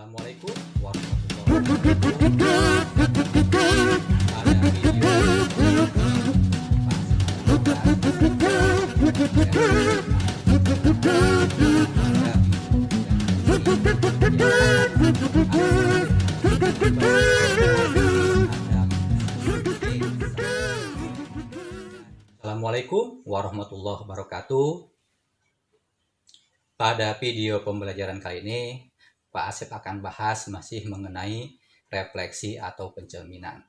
Assalamualaikum warahmatullahi wabarakatuh. Pada Assalamualaikum warahmatullahi wabarakatuh. Pada video pembelajaran kali ini, Pak Asep akan bahas masih mengenai refleksi atau pencerminan.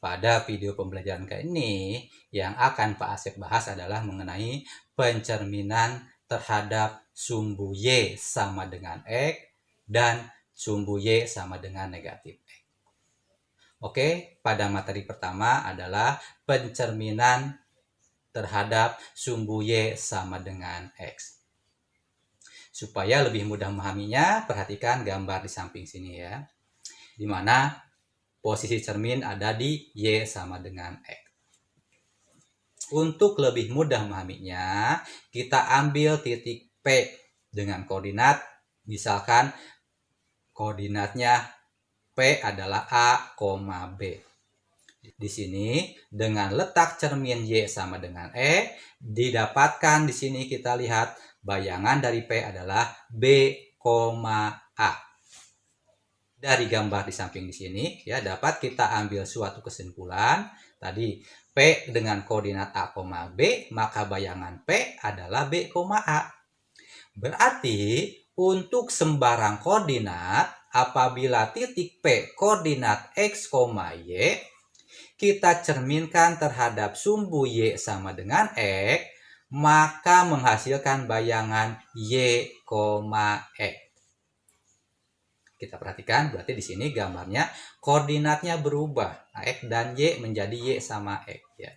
Pada video pembelajaran kali ini, yang akan Pak Asep bahas adalah mengenai pencerminan terhadap sumbu Y sama dengan X dan sumbu Y sama dengan negatif X. Oke, pada materi pertama adalah pencerminan terhadap sumbu Y sama dengan X. Supaya lebih mudah memahaminya, perhatikan gambar di samping sini ya. Di mana posisi cermin ada di Y sama dengan X. Untuk lebih mudah memahaminya, kita ambil titik P dengan koordinat. Misalkan koordinatnya P adalah A, B. Di sini dengan letak cermin Y sama dengan E, didapatkan di sini kita lihat bayangan dari P adalah B, A. Dari gambar di samping di sini ya dapat kita ambil suatu kesimpulan. Tadi P dengan koordinat A, B, maka bayangan P adalah B, A. Berarti untuk sembarang koordinat apabila titik P koordinat X, Y, kita cerminkan terhadap sumbu Y sama dengan X, maka menghasilkan bayangan Y, X. Kita perhatikan, berarti di sini gambarnya koordinatnya berubah. X dan Y menjadi Y sama X. Ya.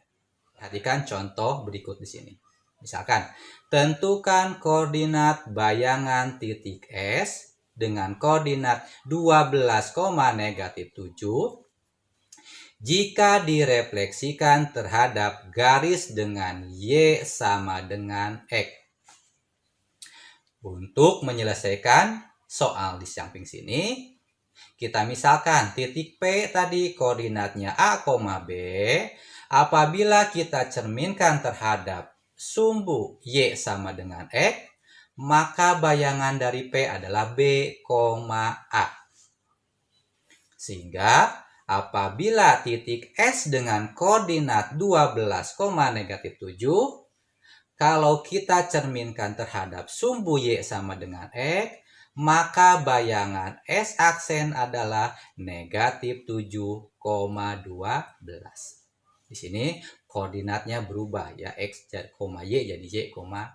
Perhatikan contoh berikut di sini. Misalkan, tentukan koordinat bayangan titik S dengan koordinat 12, negatif 7. Jika direfleksikan terhadap garis dengan Y sama dengan X. Untuk menyelesaikan soal di samping sini, kita misalkan titik P tadi koordinatnya A, B. Apabila kita cerminkan terhadap sumbu Y sama dengan X, maka bayangan dari P adalah B, A. Sehingga apabila titik S dengan koordinat 12, negatif 7, kalau kita cerminkan terhadap sumbu Y sama dengan X, maka bayangan S aksen adalah negatif 7,12. Di sini koordinatnya berubah ya, X, Y jadi Y, X.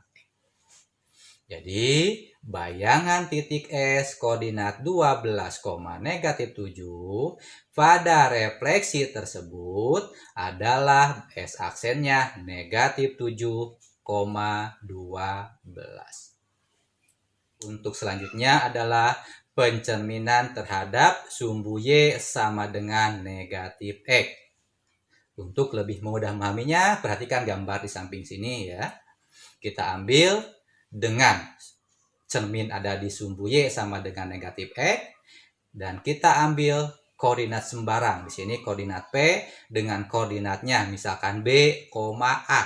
Jadi, bayangan titik S koordinat 12, negatif 7 pada refleksi tersebut adalah S aksennya negatif 7,12. Untuk selanjutnya adalah pencerminan terhadap sumbu Y sama dengan negatif X. Untuk lebih mudah memahaminya, perhatikan gambar di samping sini ya. Kita ambil dengan cermin ada di sumbu Y sama dengan negatif X, dan kita ambil koordinat sembarang. Di sini koordinat P dengan koordinatnya misalkan B, A.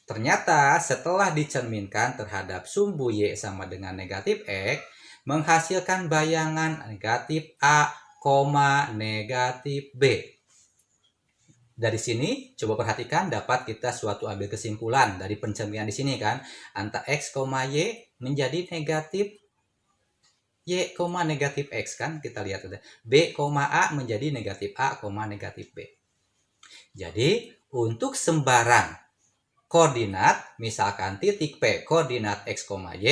Ternyata setelah dicerminkan terhadap sumbu Y sama dengan negatif X, menghasilkan bayangan negatif A, negatif B. Dari sini, coba perhatikan dapat kita suatu ambil kesimpulan dari pencerminan di sini kan. Antara X, Y menjadi negatif Y, negatif X kan. Kita lihat ada B, A menjadi negatif A, negatif B. Jadi, untuk sembarang koordinat, misalkan titik P koordinat X, Y,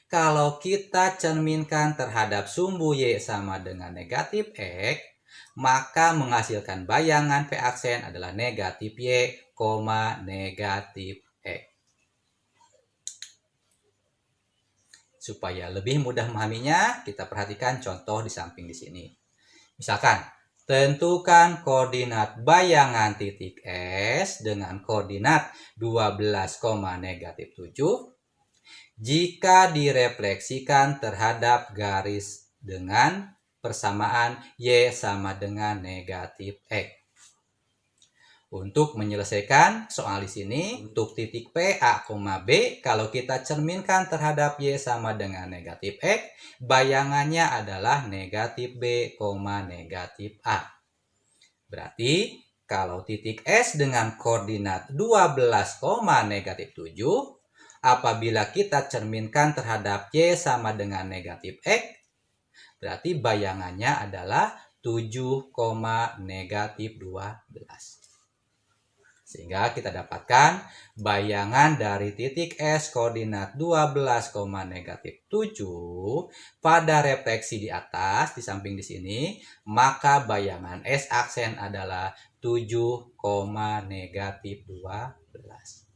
kalau kita cerminkan terhadap sumbu Y sama dengan negatif X, maka menghasilkan bayangan P aksen adalah negatif Y, negatif X. Supaya lebih mudah memahaminya, kita perhatikan contoh di samping di sini. Misalkan, tentukan koordinat bayangan titik S dengan koordinat 12, negatif 7 jika direfleksikan terhadap garis dengan persamaan Y sama dengan negatif X. Untuk menyelesaikan soal di sini, untuk titik P, A, B, kalau kita cerminkan terhadap Y sama dengan negatif X, bayangannya adalah negatif B, negatif A. Berarti, kalau titik S dengan koordinat 12, negatif 7, apabila kita cerminkan terhadap Y sama dengan negatif X, berarti bayangannya adalah 7, negatif 12. Sehingga kita dapatkan bayangan dari titik S koordinat 12, negatif 7 pada refleksi di atas, di samping di sini, maka bayangan S aksen adalah 7, negatif 12.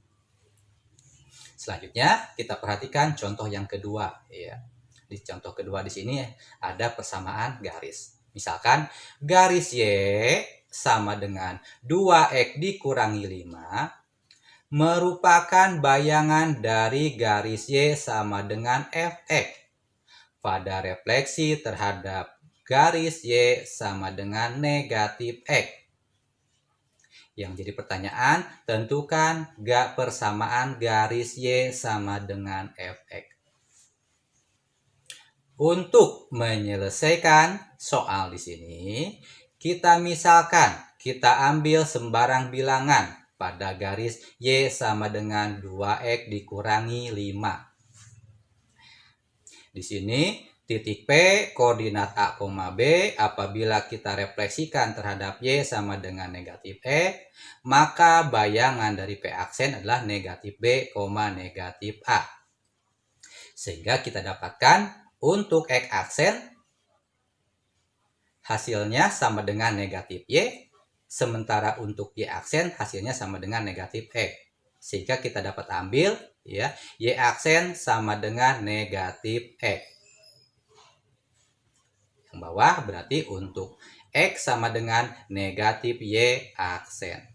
Selanjutnya, kita perhatikan contoh yang kedua. Ya. Di contoh kedua di sini ada persamaan garis. Misalkan garis Y sama dengan 2X dikurangi 5 merupakan bayangan dari garis Y sama dengan Fx pada refleksi terhadap garis Y sama dengan negatif X. Yang jadi pertanyaan, tentukan persamaan garis Y sama dengan Fx. Untuk menyelesaikan soal di sini, kita ambil sembarang bilangan pada garis Y sama dengan 2X dikurangi 5. Di sini titik P koordinat A, B apabila kita refleksikan terhadap Y sama dengan negatif X, maka bayangan dari P aksen adalah negatif B, negatif A. Sehingga kita dapatkan untuk X aksen hasilnya sama dengan negatif Y, sementara untuk Y aksen hasilnya sama dengan negatif X. Sehingga kita dapat ambil ya, Y aksen sama dengan negatif X. Yang bawah berarti untuk X sama dengan negatif Y aksen.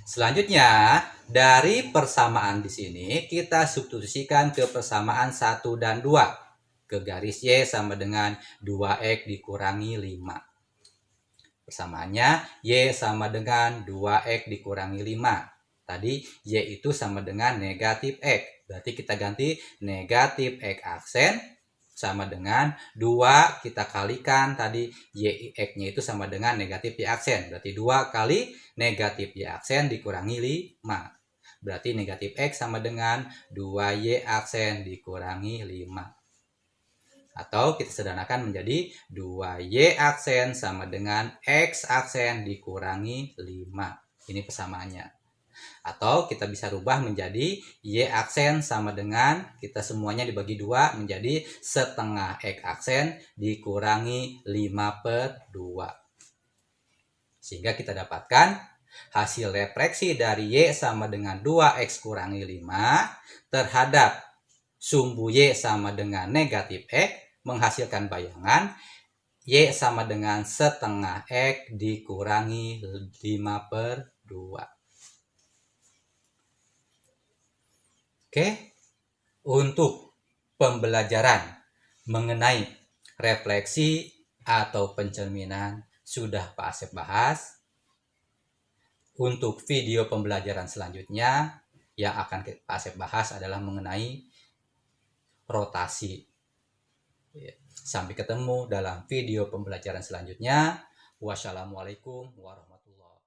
Selanjutnya, dari persamaan di sini kita substitusikan ke persamaan 1 dan 2. Ke garis Y sama dengan 2X dikurangi 5. Persamaannya Y sama dengan 2X dikurangi 5. Tadi Y itu sama dengan negatif X. Berarti kita ganti negatif X aksen sama dengan 2 kita kalikan tadi Y X-nya itu sama dengan negatif Y aksen. Berarti 2 kali negatif Y aksen dikurangi 5. Berarti negatif X sama dengan 2Y aksen dikurangi 5. Atau kita sederhanakan menjadi 2Y aksen sama dengan X aksen dikurangi 5. Ini persamaannya. Atau kita bisa rubah menjadi Y aksen sama dengan, kita semuanya dibagi 2 menjadi setengah X aksen dikurangi 5/2. Sehingga kita dapatkan hasil refleksi dari Y sama dengan 2X kurangi 5 terhadap sumbu Y sama dengan negatif X menghasilkan bayangan Y sama dengan setengah X dikurangi 5/2. Oke, untuk pembelajaran mengenai refleksi atau pencerminan sudah Pak Asep bahas. Untuk video pembelajaran selanjutnya yang akan Pak Asep bahas adalah mengenai rotasi. Sampai ketemu dalam video pembelajaran selanjutnya. Wassalamualaikum warahmatullahi wabarakatuh.